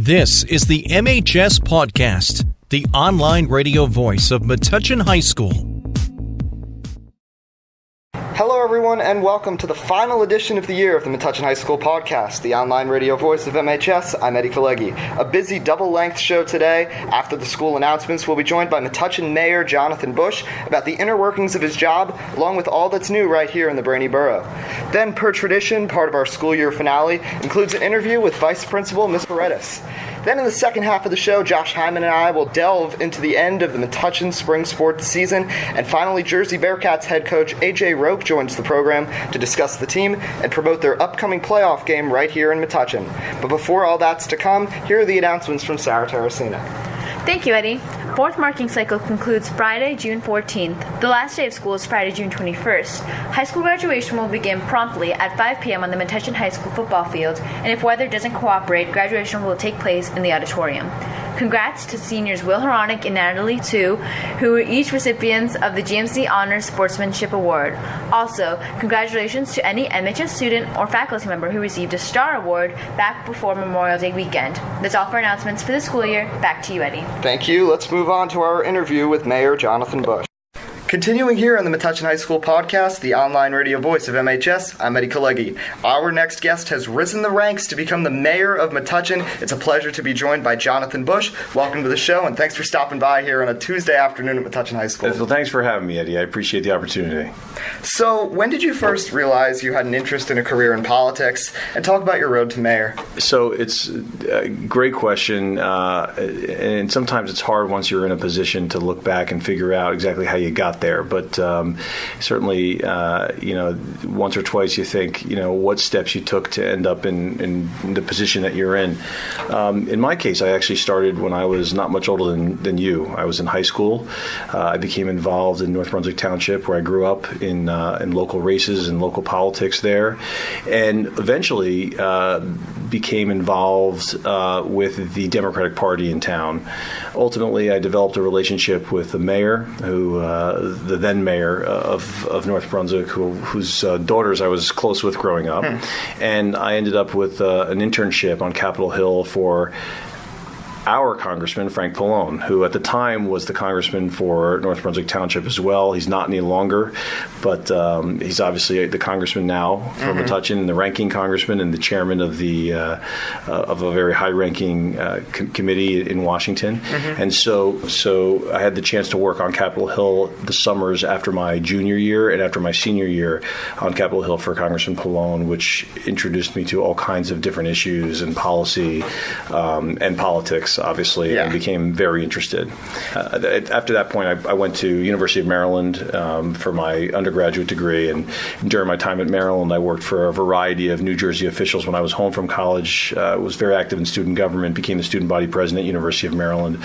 This is the MHS Pawdcast, the online radio voice of Metuchen High School. Hello everyone and welcome to the final edition of the year of the Metuchen High School Podcast, the online radio voice of MHS. I'm Eddie Kalegi. A busy double-length show today. After the school announcements, we'll be joined by Metuchen Mayor Jonathan Busch about the inner workings of his job, along with all that's new right here in the Brainy Boro. Then, per tradition, part of our school year finale includes an interview with Vice Principal Ms. Paredes. Then in the second half of the show, Josh Hyman and I will delve into the end of the Metuchen spring sports season, and finally Jersey Bearcats head coach AJ Roque joins the program to discuss the team and promote their upcoming playoff game right here in Metuchen. But before all that's to come, here are the announcements from Sarah Terracina. Thank you, Eddie. Fourth marking cycle concludes Friday, June 14th. The last day of school is Friday, June 21st. High school graduation will begin promptly at 5 p.m. on the Metuchen High School football field, and if weather doesn't cooperate, graduation will take place in the auditorium. Congrats to seniors Will Horonic and Natalie Tu, who were each recipients of the GMC Honors Sportsmanship Award. Also, congratulations to any MHS student or faculty member who received a STAR Award back before Memorial Day weekend. That's all for announcements for the school year. Back to you, Eddie. Thank you. Let's move on to our interview with Mayor Jonathan Busch. Continuing here on the Metuchen High School Podcast, the online radio voice of MHS, I'm Eddie Kalegi. Our next guest has risen the ranks to become the mayor of Metuchen. It's a pleasure to be joined by Jonathan Busch. Welcome to the show, and thanks for stopping by here on a Tuesday afternoon at Metuchen High School. Well, thanks for having me, Eddie. I appreciate the opportunity. So, when did you first realize you had an interest in a career in politics? And talk about your road to mayor. So, it's a great question, and sometimes it's hard once you're in a position to look back and figure out exactly how you got there. But certainly, once or twice you think, what steps you took to end up in the position that you're in. In my case, I actually started when I was not much older than you. I was in high school. I became involved in North Brunswick Township, where I grew up, in local races and local politics there, and eventually became involved with the Democratic Party in town. Ultimately, I developed a relationship with the mayor, the then mayor of North Brunswick, whose daughters I was close with growing up, and I ended up with an internship on Capitol Hill for our congressman, Frank Pallone, who at the time was the congressman for North Brunswick Township as well. He's not any longer, but he's obviously the congressman now for Metuchen, the ranking congressman and the chairman of of a very high-ranking committee in Washington. And so I had the chance to work on Capitol Hill the summers after my junior year and after my senior year on Capitol Hill for Congressman Pallone, which introduced me to all kinds of different issues and policy and politics, obviously, and became very interested. After that point, I went to University of Maryland for my undergraduate degree, and during my time at Maryland, I worked for a variety of New Jersey officials. When I was home from college, was very active in student government, became the student body president at University of Maryland.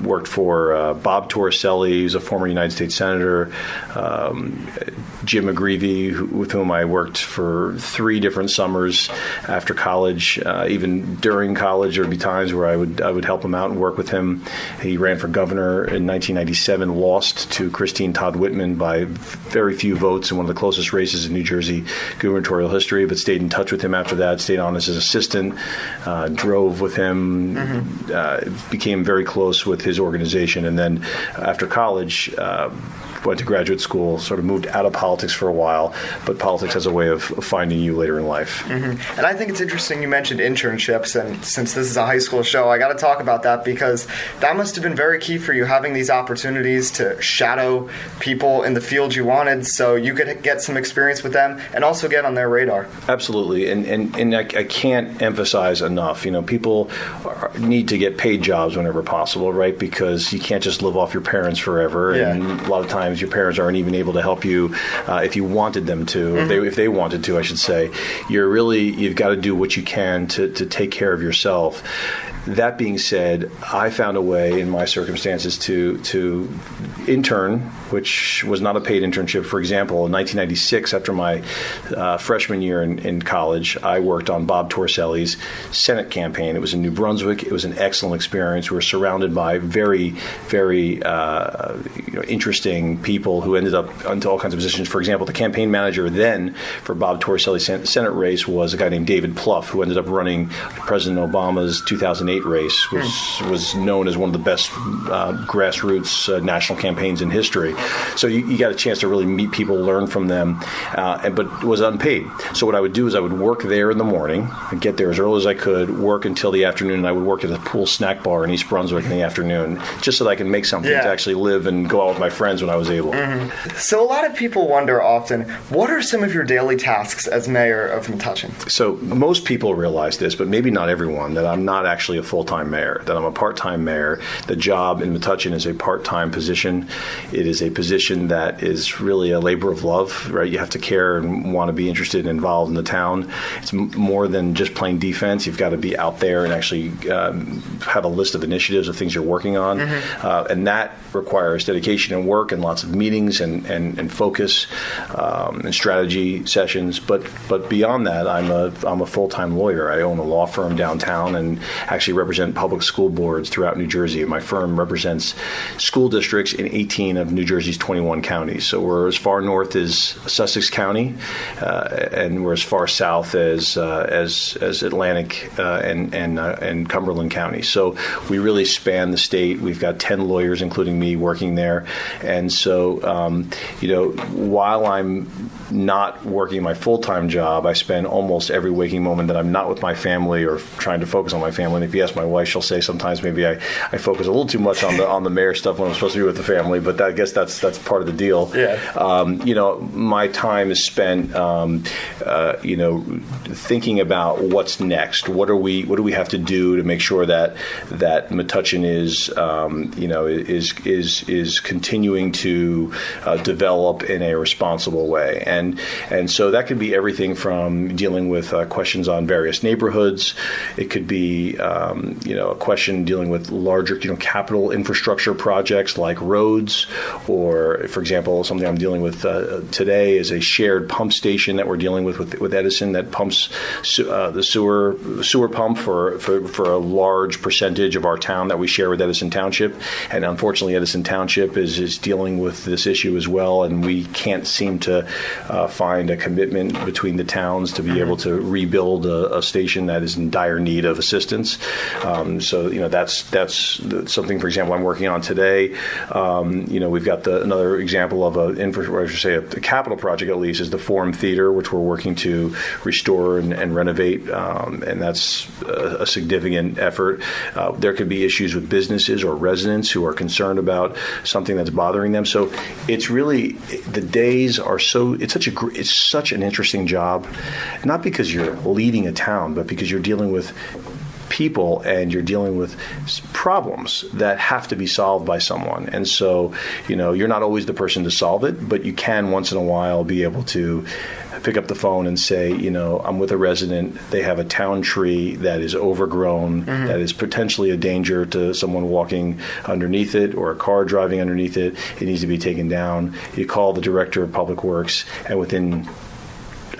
Worked for Bob Torricelli, who's a former United States Senator, Jim McGreevey, with whom I worked for 3 different summers after college. Even during college, there would be times where I would help him out and work with him. He ran for governor in 1997, lost to Christine Todd Whitman by very few votes in one of the closest races in New Jersey gubernatorial history, but stayed in touch with him after that, stayed on as his assistant, drove with him, became very close with his organization, and then after college went to graduate school, sort of moved out of politics for a while, but politics has a way of finding you later in life. And I think it's interesting you mentioned internships, and since this is a high school show, I got to talk about that because that must have been very key for you, having these opportunities to shadow people in the field you wanted so you could get some experience with them and also get on their radar. Absolutely, and I can't emphasize enough, people need to get paid jobs whenever possible, right? Because you can't just live off your parents forever, and a lot of times your parents aren't even able to help you if you wanted them to, if they wanted to, I should say. You've got to do what you can to take care of yourself. That being said, I found a way in my circumstances to intern, which was not a paid internship. For example, in 1996, after my freshman year in college, I worked on Bob Torricelli's Senate campaign. It was in New Brunswick. It was an excellent experience. We were surrounded by very, very interesting people who ended up into all kinds of positions. For example, the campaign manager then for Bob Torricelli's Senate race was a guy named David Plouffe, who ended up running President Obama's 2008 race, which was known as one of the best grassroots national campaigns in history. So you got a chance to really meet people, learn from them, but it was unpaid. So what I would do is I would work there in the morning, and get there as early as I could, work until the afternoon, and I would work at a pool snack bar in East Brunswick in the afternoon, just so that I can make something to actually live and go out with my friends when I was able. So a lot of people wonder often, what are some of your daily tasks as mayor of Metuchen? So most people realize this, but maybe not everyone, that I'm not actually a full-time mayor, that I'm a part-time mayor. The job in Metuchen is a part-time position. It is a position that is really a labor of love, right? You have to care and want to be interested and involved in the town. It's more than just playing defense. You've got to be out there and actually have a list of initiatives of things you're working on. And that requires dedication and work and lots of meetings and focus and strategy sessions. But beyond that, I'm a full-time lawyer. I own a law firm downtown and actually represent public school boards throughout New Jersey. My firm represents school districts in 18 of New Jersey's 21 counties. So we're as far north as Sussex County, and we're as far south as Atlantic and Cumberland County. So we really span the state. We've got 10 lawyers, including me, working there. And so, while I'm not working my full-time job, I spend almost every waking moment that I'm not with my family or trying to focus on my family. And if you ask my wife, she'll say sometimes maybe I focus a little too much on the mayor stuff when I'm supposed to be with the family, but I guess that's part of the deal. My time is spent, thinking about what's next. What do we have to do to make sure that Metuchen is continuing to develop in a responsible way, and so that could be everything from dealing with questions on various neighborhoods. It could be a question dealing with larger capital infrastructure projects like roads, or for example, something I'm dealing with today is a shared pump station that we're dealing with Edison that pumps the sewer pump for a large percentage of our town that we share with Edison Township. And unfortunately, Edison Township is dealing with this issue as well, and we can't seem to find a commitment between the towns to be able to rebuild a station that is in dire need of assistance. So that's something, for example, I'm working on today. We've got another example of a capital project, at least, is the Forum Theater, which we're working to restore and renovate, and that's a significant effort. There could be issues with businesses or residents who are concerned about something that's bothering them. So it's really, the days are it's such an interesting job, not because you're leading a town, but because you're dealing with people and you're dealing with problems that have to be solved by someone. And so, you're not always the person to solve it, but you can once in a while be able to pick up the phone and say, I'm with a resident. They have a town tree that is overgrown, that is potentially a danger to someone walking underneath it or a car driving underneath it. It needs to be taken down. You call the director of public works, and within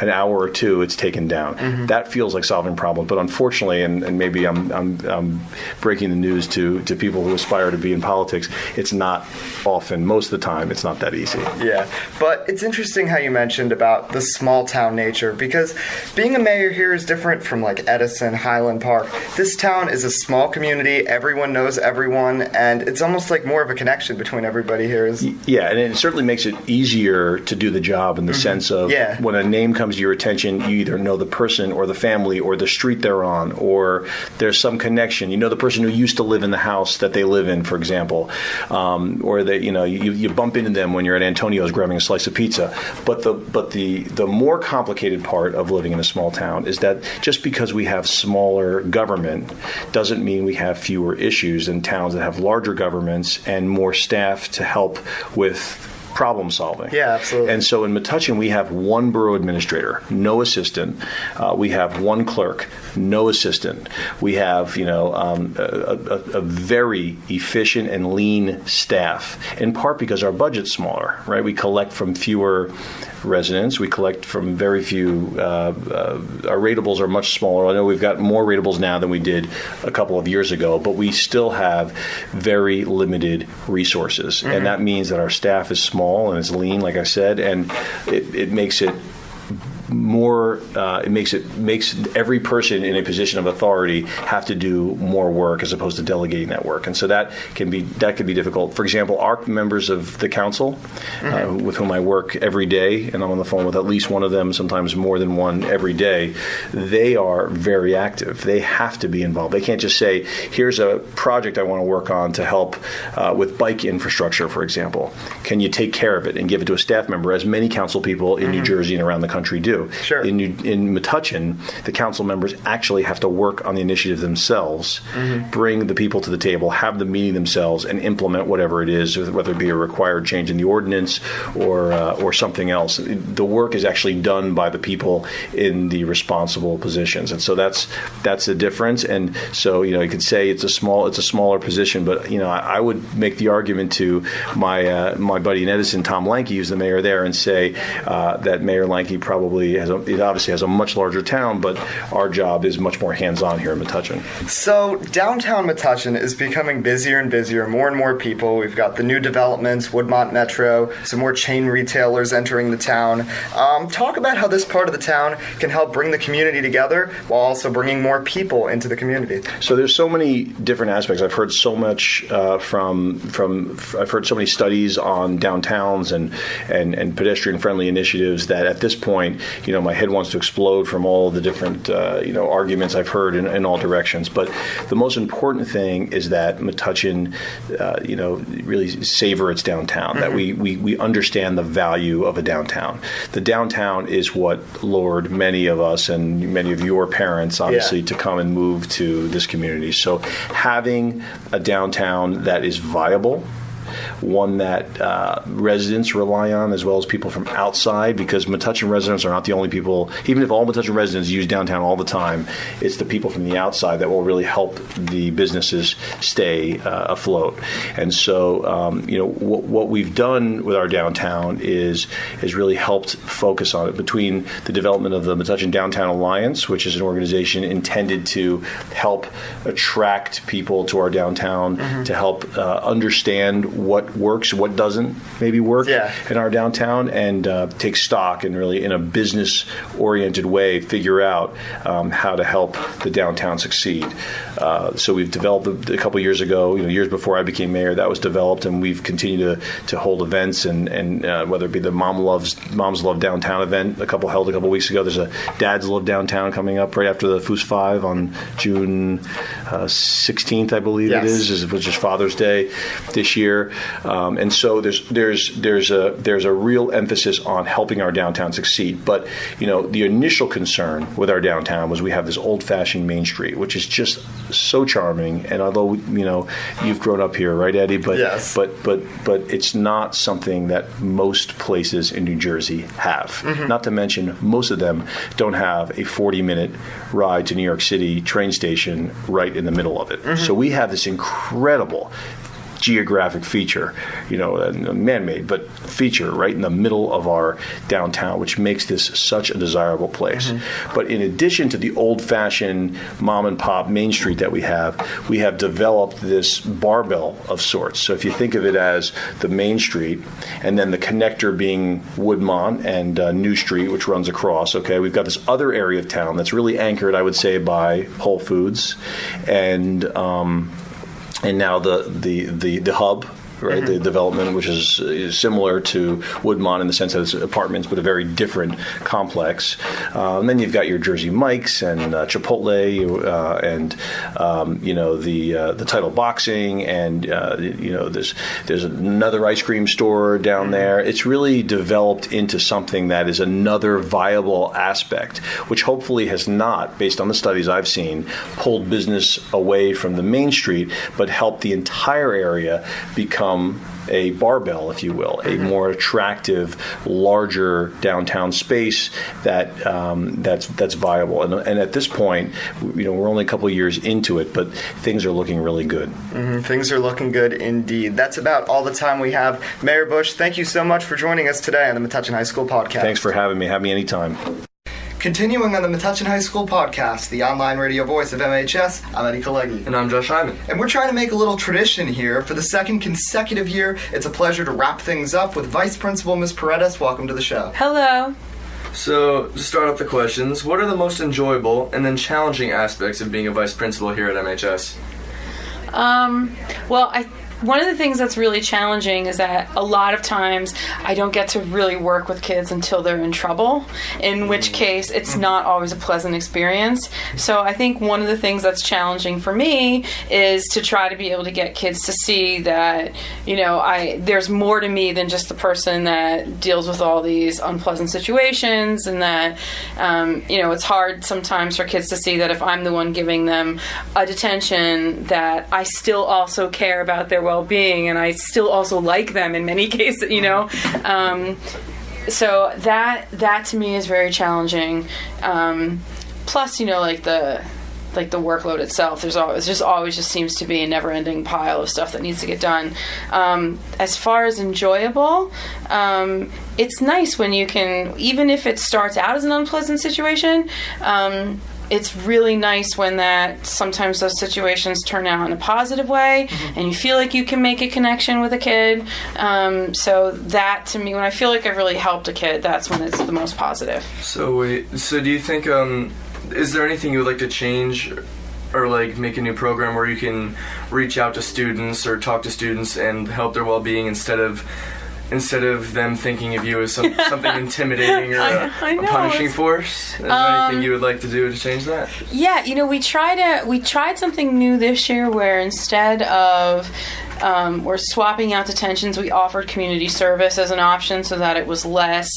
an hour or two, it's taken down. That feels like solving problems, but unfortunately, and maybe I'm breaking the news to people who aspire to be in politics, it's not often. Most of the time, it's not that easy. Yeah, but it's interesting how you mentioned about the small town nature, because being a mayor here is different from like Edison, Highland Park. This town is a small community. Everyone knows everyone, and it's almost like more of a connection between everybody here. Yeah, and it certainly makes it easier to do the job in the sense of when a name comes to your attention, you either know the person or the family or the street they're on, or there's some connection. You know the person who used to live in the house that they live in, for example, or that you bump into them when you're at Antonio's grabbing a slice of pizza. But the more complicated part of living in a small town is that just because we have smaller government doesn't mean we have fewer issues than towns that have larger governments and more staff to help with problem solving. Yeah, absolutely. And so in Metuchen, we have one borough administrator, no assistant. We have one clerk, no assistant. We have, a very efficient and lean staff, in part because our budget's smaller, right? We collect from fewer residents. We collect from very few. Our ratables are much smaller. I know we've got more ratables now than we did a couple of years ago, but we still have very limited resources. Mm-hmm. And that means that our staff is small and it's lean, like I said, and it makes it more. It makes every person in a position of authority have to do more work as opposed to delegating that work, and so that can be difficult. For example, our members of the council, with whom I work every day, and I'm on the phone with at least one of them, sometimes more than one every day. They are very active. They have to be involved. They can't just say, "Here's a project I want to work on to help with bike infrastructure," for example. Can you take care of it and give it to a staff member, as many council people in New Jersey and around the country do? Sure. In Metuchen, the council members actually have to work on the initiative themselves, bring the people to the table, have the meeting themselves, and implement whatever it is, whether it be a required change in the ordinance or something else. The work is actually done by the people in the responsible positions, and so that's the difference. And so you could say it's a smaller position, but I would make the argument to my buddy in Edison, Tom Lanke, who's the mayor there, and say that Mayor Lanke probably obviously has a much larger town, but our job is much more hands-on here in Metuchen. So downtown Metuchen is becoming busier and busier, more and more people. We've got the new developments, Woodmont Metro, some more chain retailers entering the town. Talk about how this part of the town can help bring the community together while also bringing more people into the community. So there's so many different aspects. I've heard so much I've heard so many studies on downtowns and pedestrian-friendly initiatives that at this point, my head wants to explode from all the different, arguments I've heard in all directions. But the most important thing is that Metuchen, really savor its downtown, that we understand the value of a downtown. The downtown is what lured many of us and many of your parents, obviously, to come and move to this community. So having a downtown that is viable, one that residents rely on as well as people from outside, because Metuchen residents are not the only people. Even if all Metuchen residents use downtown all the time, it's the people from the outside that will really help the businesses stay afloat. And so, what we've done with our downtown is really helped focus on it between the development of the Metuchen Downtown Alliance, which is an organization intended to help attract people to our downtown, to help understand what works, what doesn't maybe work in our downtown, and take stock and really, in a business-oriented way, figure out how to help the downtown succeed. So we've developed a couple years ago, years before I became mayor, that was developed, and we've continued to hold events, and whether it be the Moms Love Downtown event held a couple weeks ago. There's a Dads Love Downtown coming up right after the Foos 5 on June 16th, I believe it is, which is Father's Day this year. And so there's a real emphasis on helping our downtown succeed. But the initial concern with our downtown was we have this old-fashioned Main Street, which is just so charming. And although you've grown up here, right, Eddie? But but it's not something that most places in New Jersey have. Not to mention, most of them don't have a 40-minute ride to New York City train station right in the middle of it. So we have this incredible geographic feature, man-made, but feature right in the middle of our downtown, which makes this such a desirable place. But in addition to the old-fashioned mom-and-pop Main Street that we have developed this barbell of sorts. So if you think of it as the Main Street, and then the connector being Woodmont and New Street, which runs across, we've got this other area of town that's really anchored, I would say, by Whole Foods and now the hub, right? The development, which is similar to Woodmont in the sense that it's apartments, but a very different complex. And then you've got your Jersey Mike's and Chipotle, and the Title Boxing, and there's another ice cream store down there. It's really developed into something that is another viable aspect, which hopefully has not, based on the studies I've seen, pulled business away from the Main Street, but helped the entire area become become a barbell, if you will, a more attractive, larger downtown space that's viable. And at this point, we're only a couple of years into it, but things are looking really good. Things are looking good indeed. That's about all the time we have. Mayor Busch, thank you so much for joining us today on the Metuchen High School Podcast. Thanks for having me. Have me anytime. Continuing on the Metuchen High School Podcast, the online radio voice of MHS, I'm Eddie Kalegi. And I'm Josh Hyman. And we're trying to make a little tradition here. For the second consecutive year, it's a pleasure to wrap things up with Vice Principal Ms. Paredes. Welcome to the show. Hello. So, to start off the questions, what are the most enjoyable and then challenging aspects of being a vice principal here at MHS? One of the things that's really challenging is that a lot of times I don't get to really work with kids until they're in trouble, in which case it's not always a pleasant experience. So I think one of the things that's challenging for me is to try to be able to get kids to see that, there's more to me than just the person that deals with all these unpleasant situations, and that, it's hard sometimes for kids to see that if I'm the one giving them a detention, that I still also care about their well-being, and I still also like them in many cases, so that to me is very challenging. Plus, the workload itself, there's always just seems to be a never-ending pile of stuff that needs to get done. As far as enjoyable, it's nice when you can, even if it starts out as an unpleasant situation, it's really nice when sometimes those situations turn out in a positive way, and you feel like you can make a connection with a kid. So that, to me, when I feel like I've really helped a kid, that's when it's the most positive. So do you think, is there anything you would like to change or make a new program where you can reach out to students or talk to students and help their well-being instead of them thinking of you as something intimidating or a punishing force? Is there anything you would like to do to change that? Yeah, we tried something new this year where instead of we're swapping out detentions, we offered community service as an option so that it was less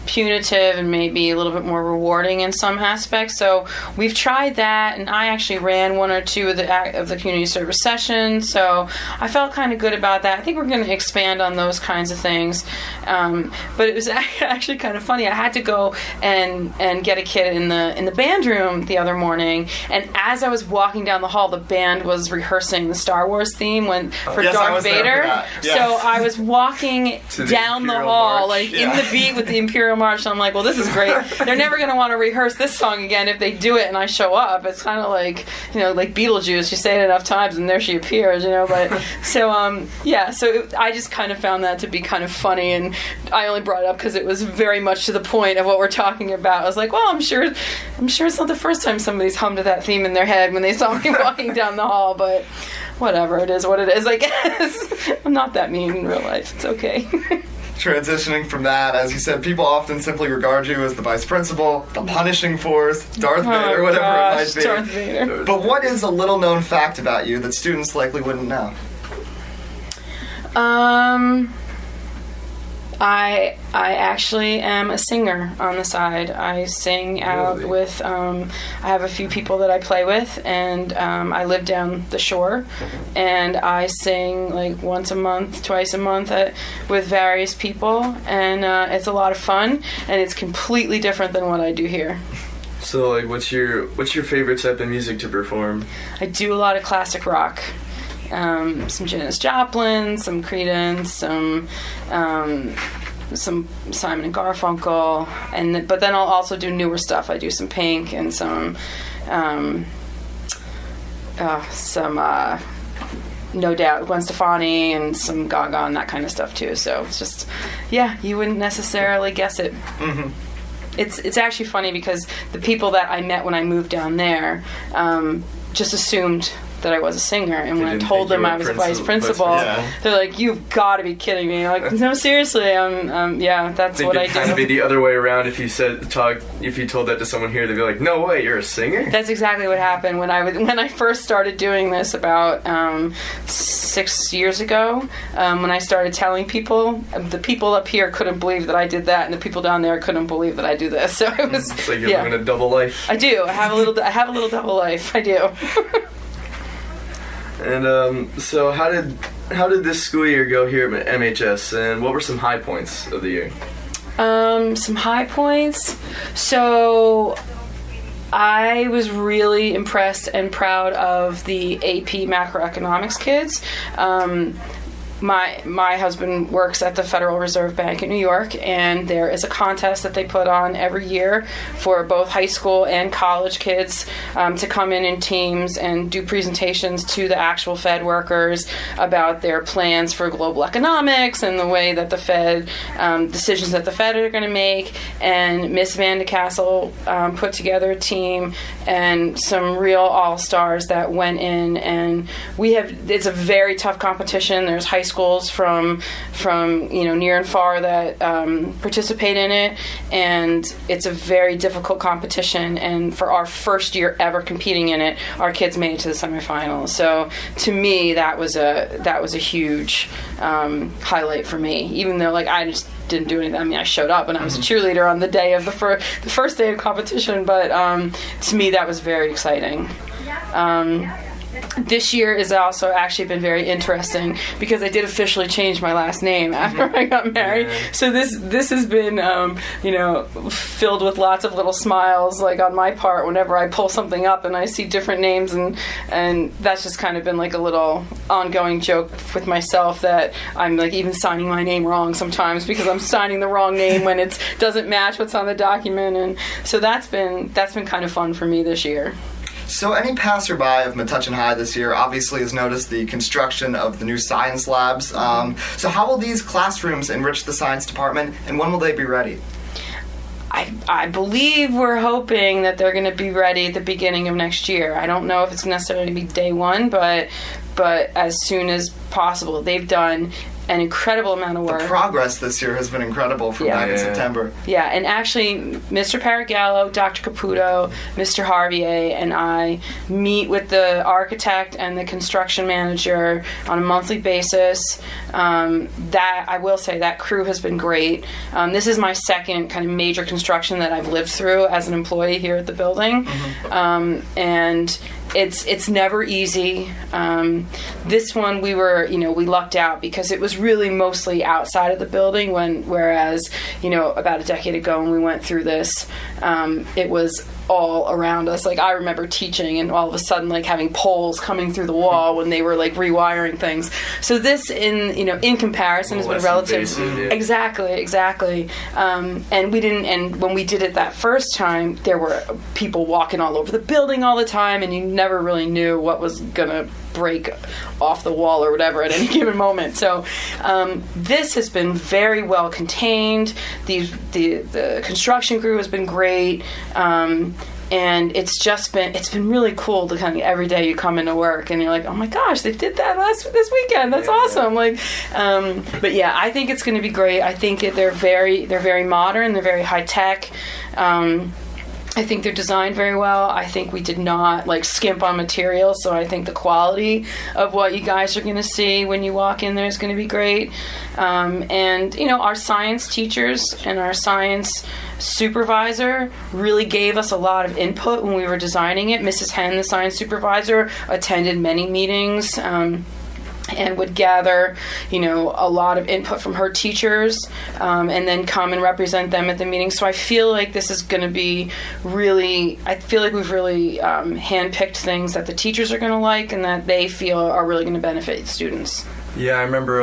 punitive and maybe a little bit more rewarding in some aspects. So we've tried that, and I actually ran one or two of the community service sessions, so I felt kind of good about that. I think we're going to expand on those kinds of things. But it was actually kind of funny. I had to go and get a kid in the band room the other morning, and as I was walking down the hall, the band was rehearsing the Star Wars theme for Darth Vader. Yes. So I was walking down the hall, in the beat with the Imperial March, and I'm like, well, this is great. They're never going to want to rehearse this song again if they do it and I show up. It's kind of like Beetlejuice. You say it enough times and there she appears, but so I just kind of found that to be kind of funny, and I only brought it up because it was very much to the point of what we're talking about. I was like, well, I'm sure it's not the first time somebody's hummed that theme in their head when they saw me walking down the hall, but whatever, it is what it is, I guess. I'm not that mean in real life. It's okay. Transitioning from that, as you said, people often simply regard you as the vice principal, the punishing force, Darth Vader, whatever it might be. Darth Vader. But what is a little known fact about you that students likely wouldn't know? I actually am a singer on the side. I sing out with, I have a few people that I play with, and I live down the shore, and I sing once a month, twice a month with various people, and it's a lot of fun, and it's completely different than what I do here. So, what's your favorite type of music to perform? I do a lot of classic rock. Some Janis Joplin, some Creedence, some Simon and Garfunkel, but then I'll also do newer stuff. I do some Pink and some No Doubt, Gwen Stefani, and some Gaga and that kind of stuff too. So it's just, you wouldn't necessarily guess it. Mm-hmm. It's actually funny because the people that I met when I moved down there just assumed that I was a singer, and when I told them I was a vice principal, they're like, "You've got to be kidding me!" I'm like, no, seriously, that's what I do. Kind of be the other way around. If you told that to someone here, they'd be like, "No way, you're a singer." That's exactly what happened when I first started doing this about 6 years ago. When I started telling people, the people up here couldn't believe that I did that, and the people down there couldn't believe that I do this. So it was. It's like you're living a double life. I do. I have a little double life. I do. And so how did how did this school year go here at MHS, and what were some high points of the year? Some high points. So I was really impressed and proud of the AP macroeconomics kids. My husband works at the Federal Reserve Bank in New York, and there is a contest that they put on every year for both high school and college kids to come in teams and do presentations to the actual Fed workers about their plans for global economics and the way that the Fed, decisions that the Fed are going to make. And Miss Van de Castle put together a team and some real all-stars that went in, and it's a very tough competition. There's high schools from near and far that participate in it, and it's a very difficult competition. And for our first year ever competing in it, our kids made it to the semifinals. So to me, that was a huge highlight for me. Even though I just didn't do anything. I mean, I showed up and I was a cheerleader on the day of the first day of competition, but to me that was very exciting. This year has also actually been very interesting because I did officially change my last name after I got married. Yeah. So this has been filled with lots of little smiles on my part whenever I pull something up and I see different names, and that's just kind of been a little ongoing joke with myself that I'm even signing my name wrong sometimes because I'm signing the wrong name when it doesn't match what's on the document, and so that's been kind of fun for me this year. So any passerby of Metuchen High this year obviously has noticed the construction of the new science labs. So how will these classrooms enrich the science department, and when will they be ready? I believe we're hoping that they're going to be ready at the beginning of next year. I don't know if it's necessarily going to be day one, but as soon as possible. They've done an incredible amount of work. The progress this year has been incredible from back in September. Yeah, and actually, Mr. Paragallo, Dr. Caputo, Mr. Harvier, and I meet with the architect and the construction manager on a monthly basis. That I will say, that crew has been great. This is my second kind of major construction that I've lived through as an employee here at the building, and it's never easy. This one we lucked out because it was really mostly outside of the building, whereas about a decade ago when we went through this, it was all around us. I remember teaching and all of a sudden having poles coming through the wall when they were rewiring things. So this in comparison has been relative. Exactly. And when we did it that first time, there were people walking all over the building all the time, and you never really knew what was gonna break off the wall or whatever at any given moment. So this has been very well contained. The construction crew has been great. And it's been really cool to kind of every day you come into work and you're like, oh my gosh, they did that this weekend. That's awesome. But yeah, I think it's going to be great. I think they're very modern. They're very high tech. I think they're designed very well. I think we did not skimp on materials, so I think the quality of what you guys are going to see when you walk in there is going to be great. And our science teachers and our science supervisor really gave us a lot of input when we were designing it. Mrs. Henn, the science supervisor, attended many meetings. And would gather, a lot of input from her teachers, and then come and represent them at the meeting. So I feel like this is going to be really, we've really handpicked things that the teachers are going to like and that they feel are really going to benefit students. Yeah, I remember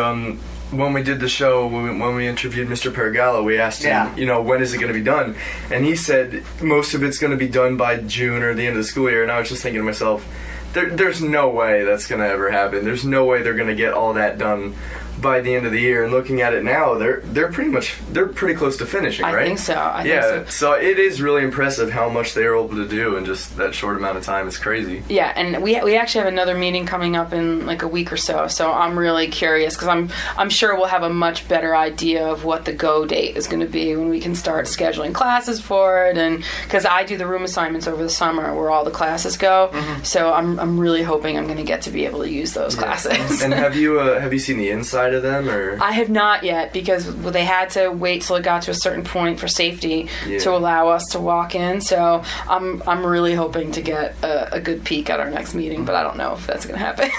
when we did the show, when we interviewed Mr. Paragallo, we asked him, when is it going to be done? And he said most of it's going to be done by June or the end of the school year. And I was just thinking to myself, there's no way that's going to ever happen. There's no way they're going to get all that done by the end of the year. And looking at it now, they're pretty close to finishing, right? I think so. I think so. So it is really impressive how much they are able to do in just that short amount of time. It's crazy. Yeah, and we actually have another meeting coming up in a week or so. So I'm really curious because I'm sure we'll have a much better idea of what the go date is going to be when we can start scheduling classes for it. And because I do the room assignments over the summer where all the classes go, so I'm really hoping I'm going to get to be able to use those classes. And have you seen the inside to them, or? I have not yet, because they had to wait till it got to a certain point for safety to allow us to walk in. So I'm really hoping to get a good peek at our next meeting, but I don't know if that's going to happen.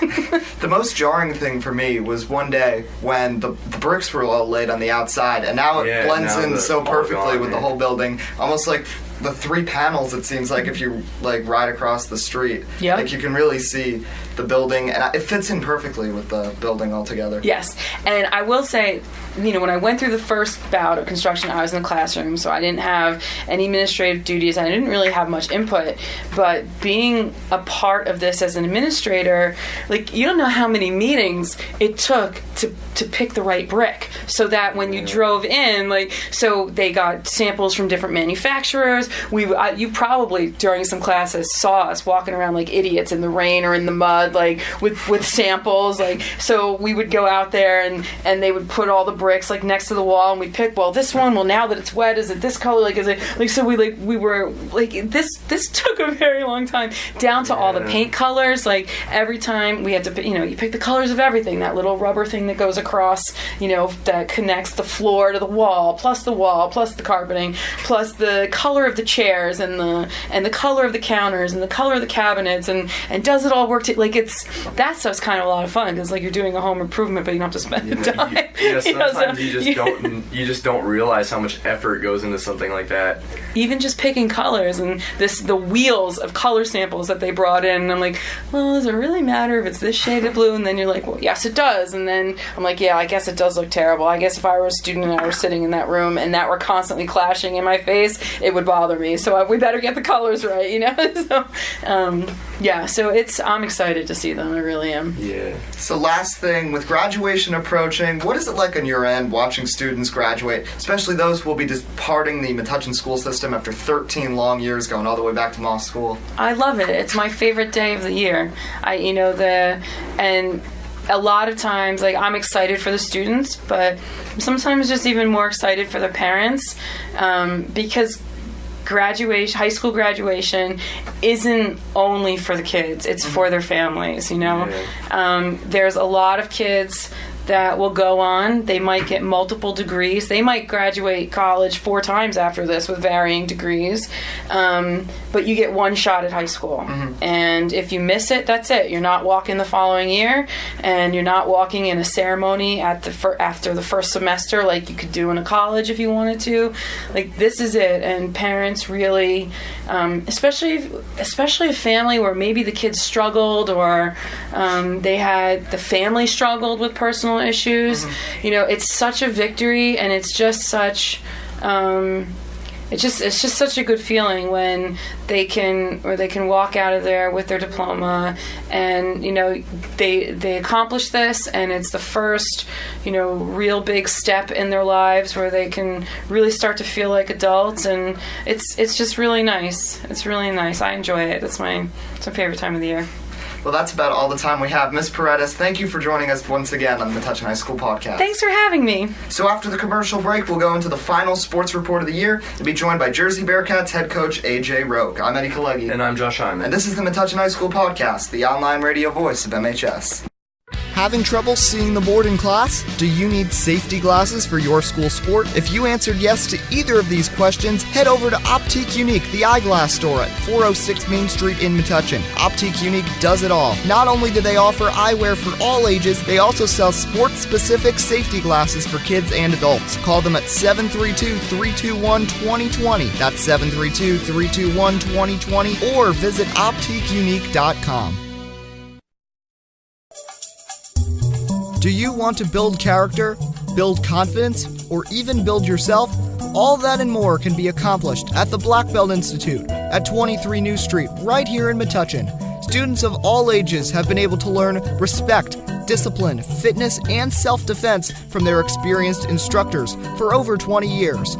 The most jarring thing for me was one day when the bricks were all laid on the outside, and now it blends in so perfectly with the whole building, almost like the 3 panels, it seems like, if you like ride across the street. Yep. Like you can really see the building, and it fits in perfectly with the building altogether. Yes, and I will say, when I went through the first bout of construction, I was in the classroom, so I didn't have any administrative duties. I didn't really have much input, but being a part of this as an administrator, like, you don't know how many meetings it took to pick the right brick, so that when you drove in, like, so they got samples from different manufacturers. You probably during some classes saw us walking around like idiots in the rain or in the mud, like with samples, like, so we would go out there and they would put all the bricks like next to the wall, and we'd pick, well, this one, well, now that it's wet, is it this color, like, is it like, so we were like, this took a very long time, down to all the paint colors. Like, every time we had to, you pick the colors of everything, that little rubber thing that goes across, that connects the floor to the wall, plus the carpeting, plus the color of the chairs, and the color of the counters, and the color of the cabinets, and does it all work that stuff's kind of a lot of fun, because like you're doing a home improvement, but you don't have to spend the time. Sometimes you just don't realize how much effort goes into something like that. Even just picking colors, and the wheels of color samples that they brought in, and I'm like, well, does it really matter if it's this shade of blue? And then you're like, well, yes, it does. And then I'm like, yeah, I guess it does look terrible. I guess if I were a student and I were sitting in that room and that were constantly clashing in my face, it would bother me. So we better get the colors right, So, so I'm excited to see them. I really am. Yeah. So last thing, with graduation approaching, what is it like on your end watching students graduate, especially those who will be departing the Metuchen school system after 13 long years, going all the way back to Moss School? I love it. It's my favorite day of the year. And a lot of times, like, I'm excited for the students, but sometimes just even more excited for the parents, because high school graduation isn't only for the kids, it's for their families, There's a lot of kids that will go on. They might get multiple degrees. They might graduate college 4 times after this with varying degrees. But you get one shot at high school. Mm-hmm. And if you miss it, that's it. You're not walking the following year, and you're not walking in a ceremony after the first semester like you could do in a college if you wanted to. Like, this is it. And parents really, especially a family where maybe the kids struggled, or the family struggled with personal issues. Mm-hmm. It's such a victory, and it's just such it's just such a good feeling when they can walk out of there with their diploma, and they accomplish this, and it's the first real big step in their lives where they can really start to feel like adults, and it's just really nice. It's really nice. I enjoy it. It's my favorite time of the year. Well, that's about all the time we have. Miss Paredes, thank you for joining us once again on the Metuchen High School Podcast. Thanks for having me. So after the commercial break, we'll go into the final sports report of the year and be joined by Jersey Bearcats head coach AJ Roque. I'm Eddie Kalegi. And I'm Josh Hyman. And this is the Metuchen High School Podcast, the online radio voice of MHS. Having trouble seeing the board in class? Do you need safety glasses for your school sport? If you answered yes to either of these questions, head over to Optique Unique, the eyeglass store at 406 Main Street in Metuchen. Optique Unique does it all. Not only do they offer eyewear for all ages, they also sell sports-specific safety glasses for kids and adults. Call them at 732-321-2020. That's 732-321-2020, or visit OptiqueUnique.com. Do you want to build character, build confidence, or even build yourself? All that and more can be accomplished at the Black Belt Institute at 23 New Street, right here in Metuchen. Students of all ages have been able to learn respect, discipline, fitness, and self-defense from their experienced instructors for over 20 years.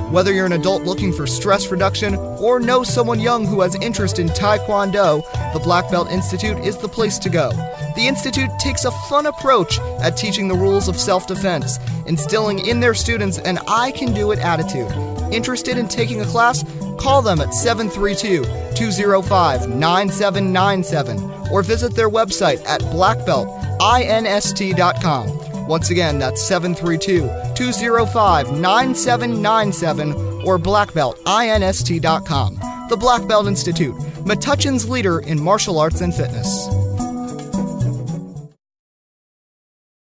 Whether you're an adult looking for stress reduction or know someone young who has interest in Taekwondo, the Black Belt Institute is the place to go. The Institute takes a fun approach at teaching the rules of self-defense, instilling in their students an I-can-do-it attitude. Interested in taking a class? Call them at 732-205-9797 or visit their website at blackbeltinst.com. Once again, that's 732-205-9797 or blackbeltinst.com. The Black Belt Institute, Metuchen's leader in martial arts and fitness.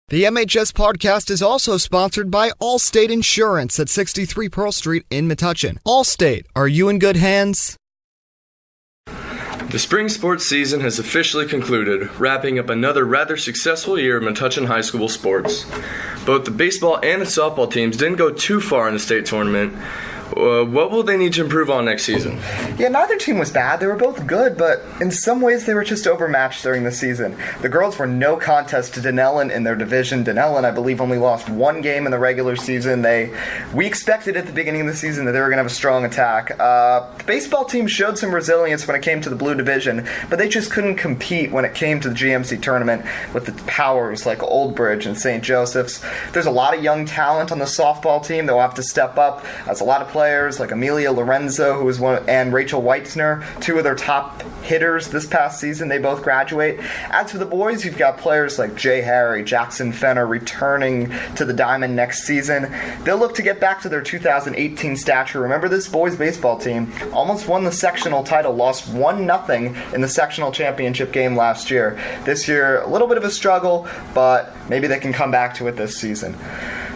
The MHS Pawdcast is also sponsored by Allstate Insurance at 63 Pearl Street in Metuchen. Allstate, are you in good hands? The spring sports season has officially concluded, wrapping up another rather successful year of Metuchen High School sports. Both the baseball and the softball teams didn't go too far in the state tournament. What will they need to improve on next season? Yeah, neither team was bad. They were both good, but in some ways they were just overmatched during the season. The girls were no contest to Dunellen in their division. Dunellen, I believe, only lost one game in the regular season. We expected at the beginning of the season that they were going to have a strong attack. The baseball team showed some resilience when it came to the blue division, but they just couldn't compete when it came to the GMC tournament with the powers like Old Bridge and St. Joseph's. There's a lot of young talent on the softball team that will have to step up. There's a lot of players like Amelia Lorenzo, who was and Rachel Weitzner, two of their top hitters this past season. They both graduate. As for the boys, you've got players like Jay Harry, Jackson Fenner returning to the Diamond next season. They'll look to get back to their 2018 stature. Remember, this boys baseball team almost won the sectional title, lost 1-0 in the sectional championship game last year. This year, a little bit of a struggle, but maybe they can come back to it this season.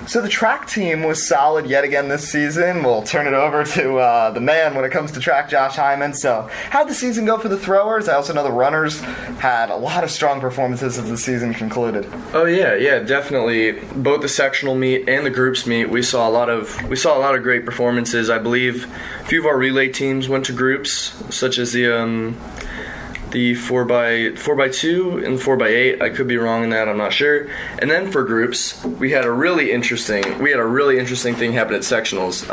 So the track team was solid yet again this season. We'll turn it over to the man when it comes to track, Josh Hyman. So how'd the season go for the throwers? I also know the runners had a lot of strong performances as the season concluded. Oh yeah, definitely. Both the sectional meet and the groups meet, we saw a lot of great performances. I believe a few of our relay teams went to groups, such as the 4x2 and 4x8. I could be wrong in that, I'm not sure. And then for groups, we had a really interesting thing happen at sectionals.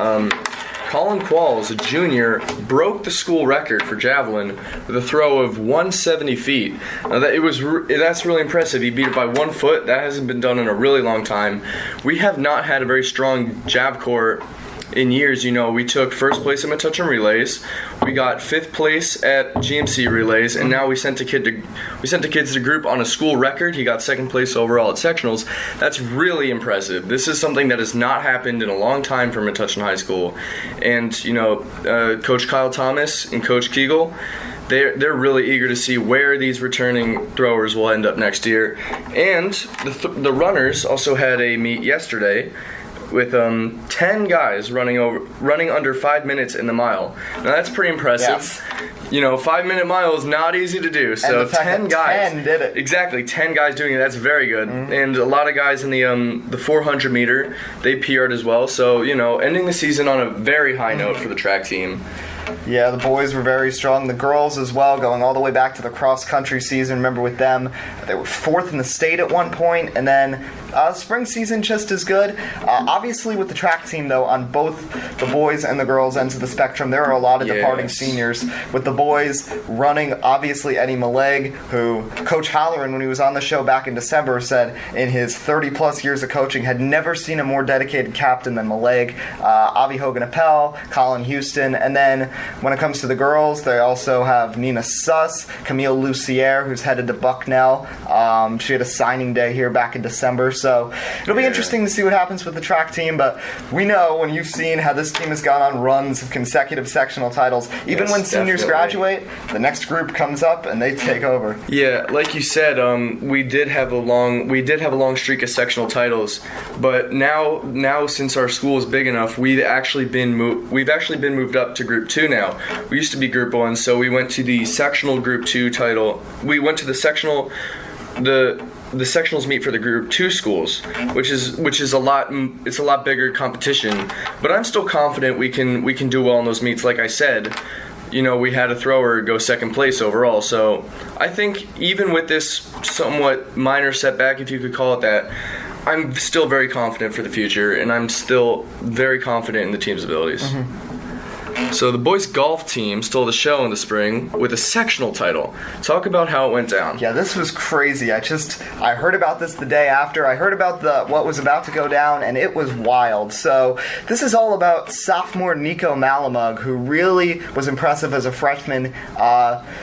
Colin Qualls, a junior, broke the school record for Javelin with a throw of 170 feet. Now that's really impressive. He beat it by 1 foot. That hasn't been done in a really long time. We have not had a very strong Jav Corps in years. We took first place at Metuchen relays, we got 5th place at GMC relays, and now we sent a kid to group on a school record. He got 2nd place overall at sectionals. That's really impressive. This is something that has not happened in a long time for Metuchen High School. And Coach Kyle Thomas and Coach Kegel, they're really eager to see where these returning throwers will end up next year. And the runners also had a meet yesterday with 10 guys running under 5 minutes in the mile. Now that's pretty impressive. Yes. 5-minute mile is not easy to do. So 10 guys. 10 did it. Exactly, 10 guys doing it. That's very good. Mm-hmm. And a lot of guys in the 400 meter, they PR'd as well. So ending the season on a very high note for the track team. Yeah, the boys were very strong. The girls as well, going all the way back to the cross-country season. Remember with them, they were 4th in the state at one point, and then spring season just as good. Obviously with the track team, though, on both the boys and the girls ends of the spectrum, there are a lot of departing seniors. With the boys running, obviously, Eddie Maleg, who Coach Halloran, when he was on the show back in December, said in his 30-plus years of coaching had never seen a more dedicated captain than Maleg. Avi Hogan-Appel, Colin Houston, and then when it comes to the girls, they also have Nina Suss, Camille Lucier, who's headed to Bucknell. She had a signing day here back in December, so it'll be interesting to see what happens with the track team, but we know when you've seen how this team has gone on runs of consecutive sectional titles, even when seniors graduate, the next group comes up and they take over. Yeah, like you said, we did have a long streak of sectional titles, but now since our school is big enough, we've actually been moved up to Group 2 now. We used to be Group 1, so we went to the sectional Group 2 title. We went to the sectionals meet for the Group 2 schools, which is a lot bigger competition. But I'm still confident we can do well in those meets. Like I said, we had a thrower go 2nd place overall. So I think even with this somewhat minor setback, if you could call it that, I'm still very confident for the future, and I'm still very confident in the team's abilities. Mm-hmm. So the boys golf team stole the show in the spring with a sectional title. Talk about how it went down. Yeah, this was crazy. I heard about this the day after. I heard about what was about to go down, and it was wild. So this is all about sophomore Nico Malamug, who really was impressive as a freshman.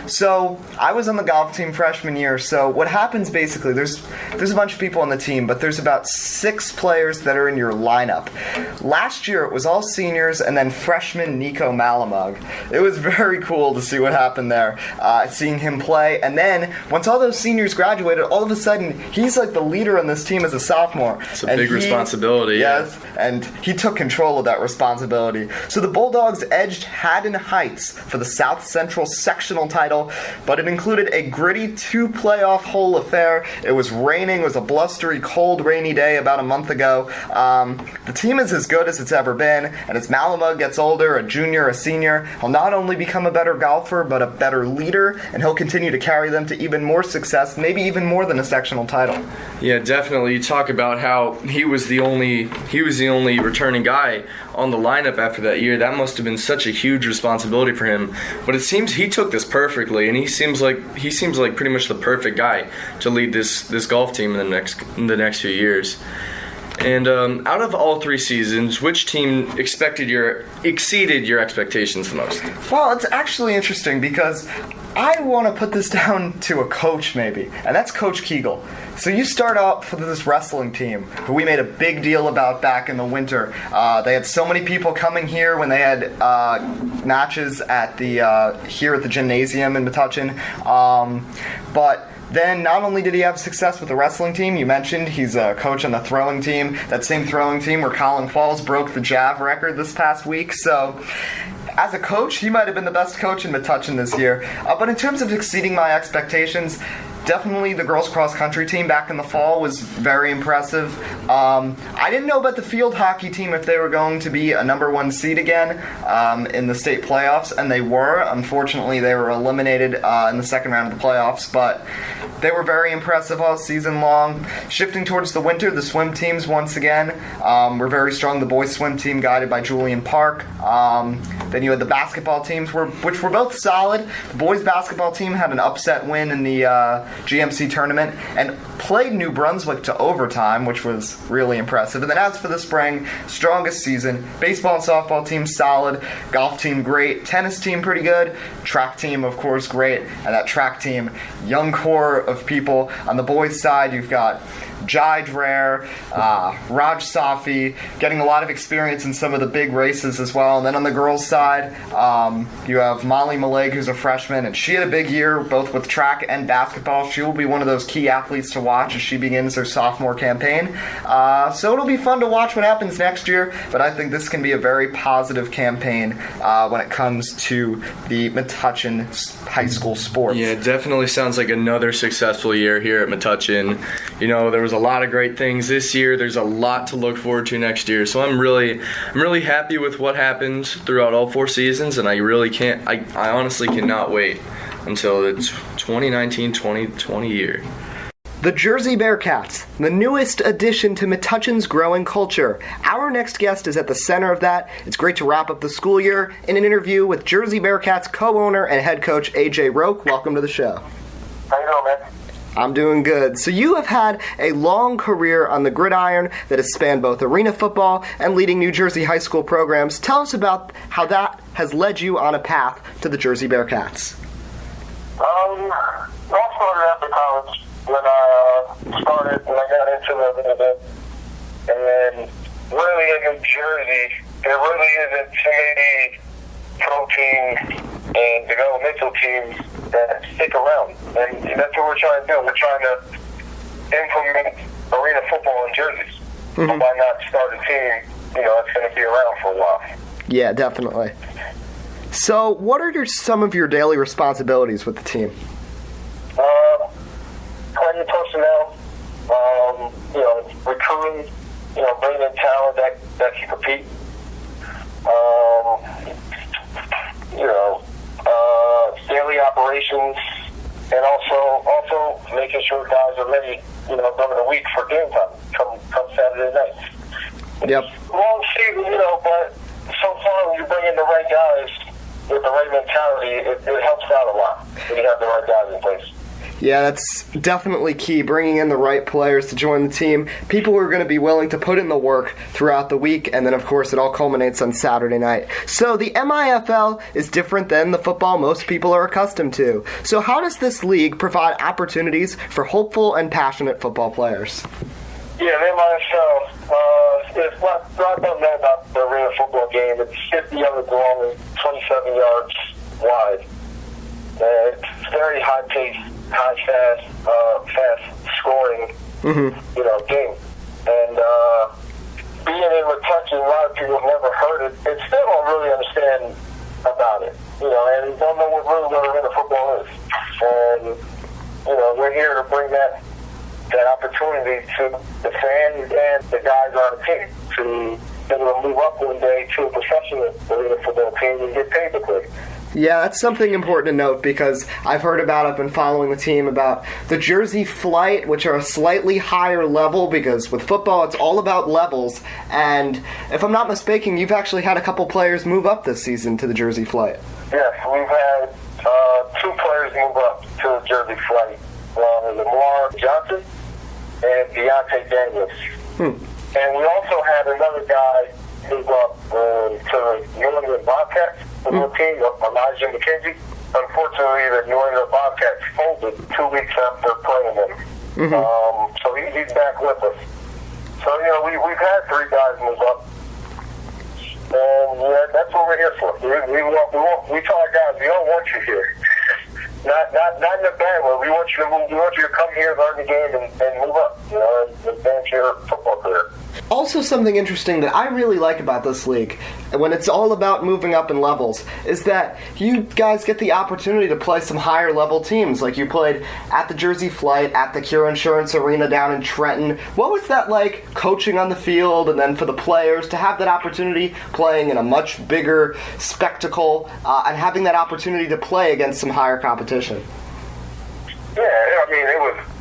So I was on the golf team freshman year. So what happens basically, there's a bunch of people on the team, but there's about 6 players that are in your lineup. Last year it was all seniors and then freshman Nico Malamug. It was very cool to see what happened there, seeing him play. And then once all those seniors graduated, all of a sudden he's like the leader on this team as a sophomore. It's a big responsibility. Yes, and he took control of that responsibility. So the Bulldogs edged Haddon Heights for the South Central sectional title, but it included a gritty 2-playoff hole affair. It was raining. It was a blustery, cold, rainy day about a month ago. The team is as good as it's ever been, and as Malamug gets older, a junior, a senior, he'll not only become a better golfer, but a better leader, and he'll continue to carry them to even more success, maybe even more than a sectional title. Yeah, definitely. You talk about how he was the only returning guy on the lineup after that year. That must have been such a huge responsibility for him. But it seems he took this perfectly, and he seems like pretty much the perfect guy to lead this golf team in the next few years. And out of all 3 seasons, which team exceeded your expectations the most? Well, it's actually interesting because I want to put this down to a coach maybe, and that's Coach Kegel. So you start out for this wrestling team, who we made a big deal about back in the winter. They had so many people coming here when they had matches at here at the gymnasium in Metuchen. But then not only did he have success with the wrestling team, you mentioned he's a coach on the throwing team, that same throwing team where Colin Falls broke the Jav record this past week. So as a coach, he might have been the best coach in Metuchen this year. But in terms of exceeding my expectations, definitely the girls cross country team back in the fall was very impressive. I didn't know about the field hockey team if they were going to be a number 1 seed again in the state playoffs, and they were. Unfortunately, they were eliminated in the second round of the playoffs, but they were very impressive all season long. Shifting towards the winter, the swim teams once again were very strong. The boys swim team guided by Julian Park. Then you had the basketball teams, which were both solid. The boys basketball team had an upset win in the GMC tournament and played New Brunswick to overtime, which was really impressive. And then as for the spring, strongest season. Baseball and softball team solid. Golf team great. Tennis team pretty good. Track team, of course, great. And that track team, young core of people. On the boys' side, you've got Jai Dreher, Raj Safi, getting a lot of experience in some of the big races as well. And then on the girls' side, you have Molly Maleg, who's a freshman, and she had a big year both with track and basketball. She will be one of those key athletes to watch as she begins her sophomore campaign. So it'll be fun to watch what happens next year, but I think this can be a very positive campaign when it comes to the Metuchen high school sports. Yeah, it definitely sounds like another successful year here at Metuchen. You know, there was a lot of great things this year. There's a lot to look forward to next year. So I'm really happy with what happened throughout all 4 seasons, and I honestly cannot wait until the 2019-2020 year. The Jersey Bearcats, the newest addition to Metuchen's growing culture. Our next guest is at the center of that. It's great to wrap up the school year in an interview with Jersey Bearcats co-owner and head coach AJ Roque. Welcome to the show. How you doing, man? I'm doing good. So you have had a long career on the gridiron that has spanned both arena football and leading New Jersey high school programs. Tell us about how that has led you on a path to the Jersey Bearcats. I started after college when I started and I got into the and then really in New Jersey, there really isn't too many pro teams and developmental teams that stick around, and that's what we're trying to do. We're trying to implement arena football in jerseys. So why not start a team, that's going to be around for a while? Yeah, definitely. So what are some of your daily responsibilities with the team? Playing personnel, recruiting, bringing in talent that can compete. Daily operations, and also making sure guys are ready, during the week for game time, come Saturday night. Yep. Long season, but so far when you bring in the right guys with the right mentality, it helps out a lot when you have the right guys in place. Yeah, that's definitely key, bringing in the right players to join the team, people who are going to be willing to put in the work throughout the week, and then, of course, it all culminates on Saturday night. So the MIFL is different than the football most people are accustomed to. So how does this league provide opportunities for hopeful and passionate football players? Yeah, the MIFL, it's not that about the arena football game. It's 50 yards long and 27 yards wide. It's very high-paced, fast scoring, game. And being in Metuchen, a lot of people have never heard it. They still don't really understand about it, and don't know what arena football is. And we're here to bring that opportunity to the fans and the guys on the team to be able to move up one day to a professional arena football team and get paid to play. Yeah, that's something important to note because I've been following the team about the Jersey Flight, which are a slightly higher level because with football it's all about levels. And if I'm not mistaken, you've actually had a couple players move up this season to the Jersey Flight. Yes, we've had 2 players move up to the Jersey Flight. Lamar Johnson and Deontay Daniels. And we also had another guy move up to the New England Bobcats. The team, Elijah McKenzie. Unfortunately, the New England Bobcats folded 2 weeks after playing him. So he's back with us. So, we've had 3 guys move up. And that's what we're here for. We tell our guys, we don't want you here. Not in a bad way. We want you to move. We want you to come here, learn the game, and move up. And advance your football career. Also, something interesting that I really like about this league, when it's all about moving up in levels, is that you guys get the opportunity to play some higher level teams. Like you played at the Jersey Flight, at the Cure Insurance Arena down in Trenton. What was that like, coaching on the field, and then for the players to have that opportunity playing in a much bigger spectacle and having that opportunity to play against some higher competition? Yeah,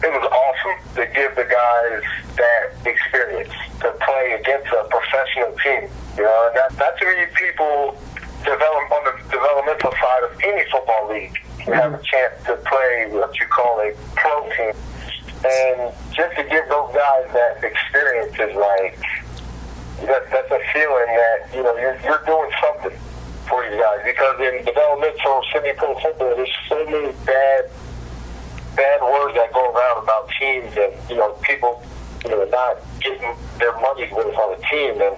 it was awesome to give the guys that experience to play against a professional team. And not too many people develop on the developmental side of any football league. You have a chance to play what you call a pro team, and just to give those guys that experience is like that's a feeling that you're doing something for you guys, because in developmental semi-pro football, there's so many bad words that go around about teams and people not getting their money's worth on the team, and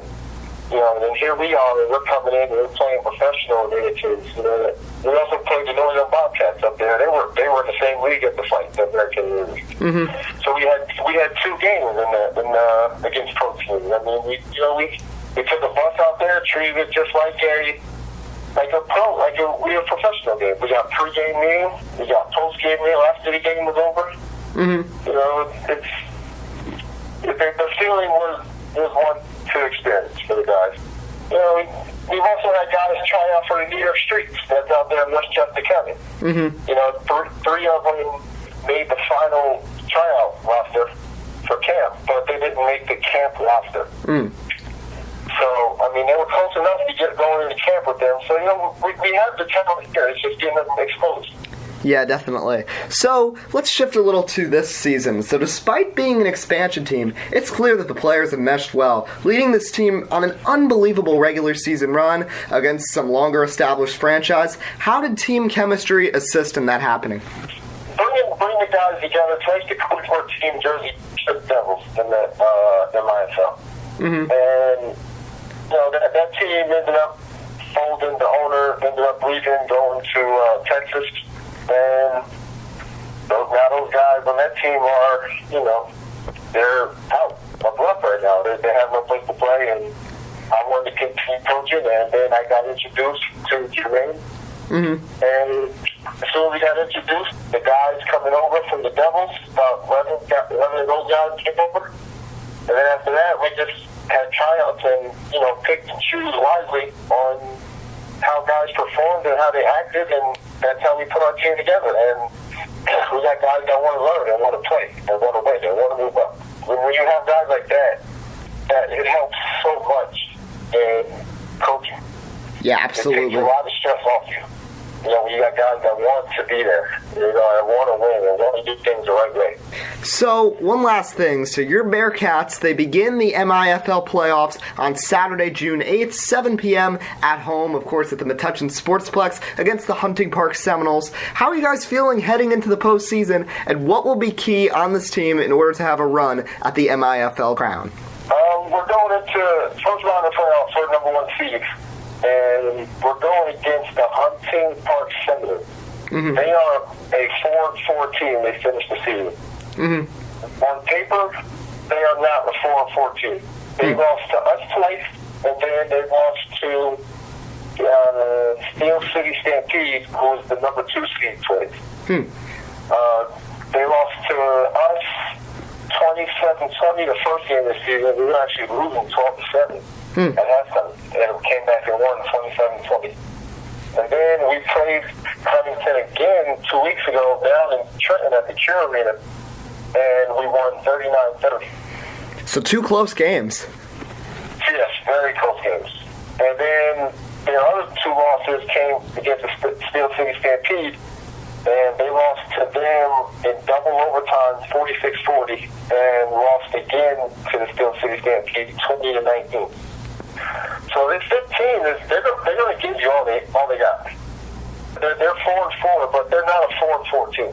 and here we are, and we're coming in and we're playing professional teams. We also played the New England Bobcats up there. They were in the same league at the Fight, the American League. So we had 2 games against pro teams. We took a bus out there, treated it just like a professional game. We got pre-game meal, we got post-game meal after the game was over. The feeling was one to experience for the guys. We've also had guys try out for the New York Streets that's out there in Westchester County. 3 of them made the final tryout roster for camp, but they didn't make the camp roster. So, they were close enough to get going into camp with them. So, we have the talent here. It's just getting them exposed. Yeah, definitely. So, let's shift a little to this season. So, despite being an expansion team, it's clear that the players have meshed well, leading this team on an unbelievable regular season run against some longer established franchise. How did team chemistry assist in that happening? Bring the guys together. It's like the coach for Team Jersey Devils in the MIFL. And that team ended up folding. The owner ended up leaving, going to Texas, and now those guys on that team are, they're out of luck right now. They have no place to play, and I wanted to continue coaching, and then I got introduced to Jermaine. And as soon as we got introduced, the guys coming over from the Devils, about 11 of those guys came over, and then after that, we just had tryouts and, picked and choose wisely on how guys performed and how they acted, and that's how we put our team together. And we got guys that want to learn and want to play and want to win and want to move up. When you have guys like that it helps so much in coaching. Yeah, It absolutely. takes a lot of stress off you. You know, you got guys that want to be there, you know, and want to win and want to do things the right way. So, one last thing. So, your Bearcats, they begin the MIFL playoffs on Saturday, June 8th, 7 p.m. at home, of course, at the Metuchen SportsPlex against the Hunting Park Seminoles. How are you guys feeling heading into the postseason, and what will be key on this team in order to have a run at the MIFL crown? We're going into first round of playoffs for number 1 seed, and we're going against the Hunting Park Seminoles. Mm-hmm. They are a 4-4 team. They finished the season. Mm-hmm. On paper, they are not a 4-4 team. They lost to us twice, and then they lost to Steel City Stampede, who was the number 2 seed twice. They lost to us 27-20 the first game of the season. We were actually losing 12-7 at halftime, and we came back and won 27-20. And then we played Covington again 2 weeks ago down in Trenton at the Cure Arena, and we won 39-30. So 2 close games. Yes, very close games. And then the other 2 losses came against the Steel City Stampede, and they lost to them in double overtime, 46-40, and lost again to the Steel City Stampede, 20-19. So this team they're going to give you all they got. They're 4-4, but they're not a 4-4 team.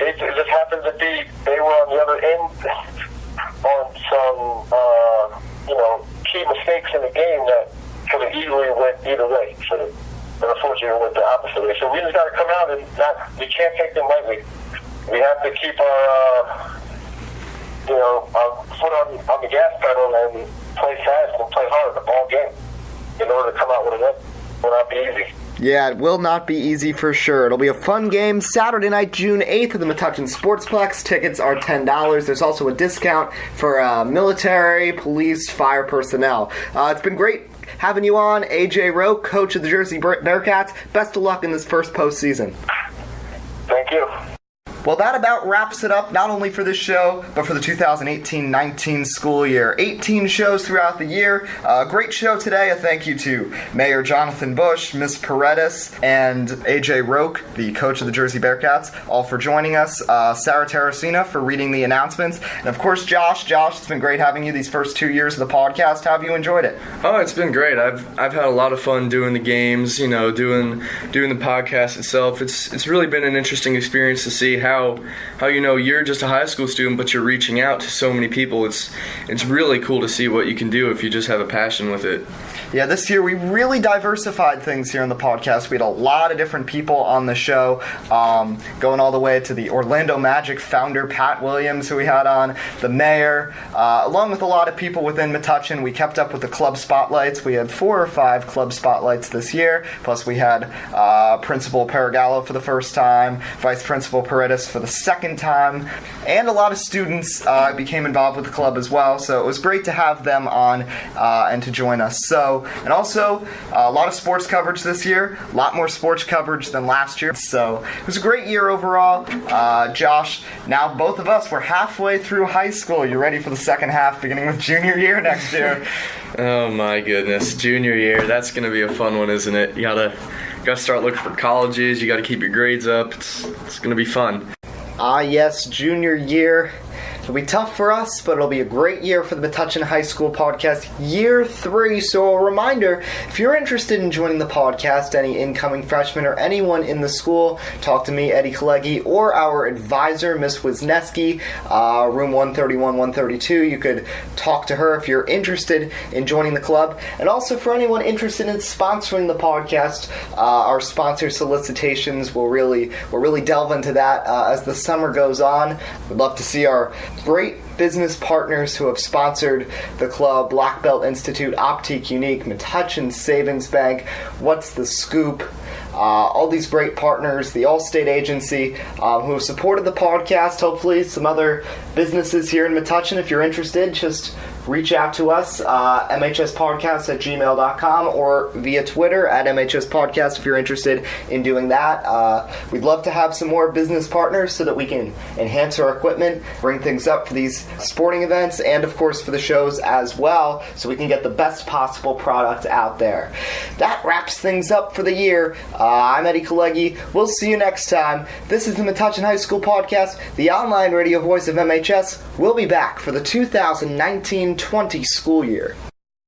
It just happens to be they were on the other end on some key mistakes in the game that could have easily went either way. So unfortunately, it went the opposite way. So we just got to come out and we can't take them lightly. We have to keep our foot on the gas pedal and play fast and play hard all game in order to come out with a win. It will not be easy. Yeah, it will not be easy for sure. It'll be a fun game Saturday night, June 8th at the Metuchen SportsPlex. Tickets are $10. There's also a discount for military, police, fire personnel. It's been great having you on, AJ Roque, coach of the Jersey Bearcats. Best of luck in this first postseason. Thank you. Well, that about wraps it up, not only for this show, but for the 2018-19 school year. 18 shows throughout the year. Great show today. A thank you to Mayor Jonathan Busch, Ms. Paredes, and AJ Roque, the coach of the Jersey Bearcats, all for joining us. Sarah Terracina for reading the announcements. And, of course, Josh. Josh, it's been great having you these first 2 years of the podcast. How have you enjoyed it? Oh, it's been great. I've had a lot of fun doing the games, doing the podcast itself. It's really been an interesting experience to see how you're just a high school student, but you're reaching out to so many people. It's really cool to see what you can do if you just have a passion with it. Yeah, this year we really diversified things here on the podcast. We had a lot of different people on the show, going all the way to the Orlando Magic founder, Pat Williams, who we had on, the mayor, along with a lot of people within Metuchen. We kept up with the club spotlights. We had 4 or 5 club spotlights this year, plus we had Principal Paragallo for the first time, Vice Principal Paredes for the second time, and a lot of students became involved with the club as well, so it was great to have them on and to join us. And also, a lot of sports coverage this year, a lot more sports coverage than last year, so it was a great year overall. Josh, now both of us, we're halfway through high school. You ready for the second half, beginning with junior year next year? Oh my goodness, junior year, that's going to be a fun one, isn't it? You gotta start looking for colleges, you gotta keep your grades up, it's going to be fun. Yes, junior year. It'll be tough for us, but it'll be a great year for the Metuchen High School Podcast, year 3. So a reminder, if you're interested in joining the podcast, any incoming freshmen or anyone in the school, talk to me, Eddie Kalegi, or our advisor, Miss Wisniewski, room 131, 132. You could talk to her if you're interested in joining the club. And also for anyone interested in sponsoring the podcast, our sponsor solicitations will really delve into that as the summer goes on. We'd love to see our great business partners who have sponsored the club: Black Belt Institute, Optique Unique, Metuchen Savings Bank, What's the Scoop, all these great partners, the Allstate Agency, who have supported the podcast. Hopefully some other businesses here in Metuchen. If you're interested, just reach out to us, mhspodcast@gmail.com, or via Twitter at MHS Podcast if you're interested in doing that. We'd love to have some more business partners so that we can enhance our equipment, bring things up for these sporting events, and of course for the shows as well, so we can get the best possible product out there. That wraps things up for the year. I'm Eddie Kalegi. We'll see you next time. This is the Metuchen High School Podcast, the online radio voice of MHS. We'll be back for the 2019-20 school year.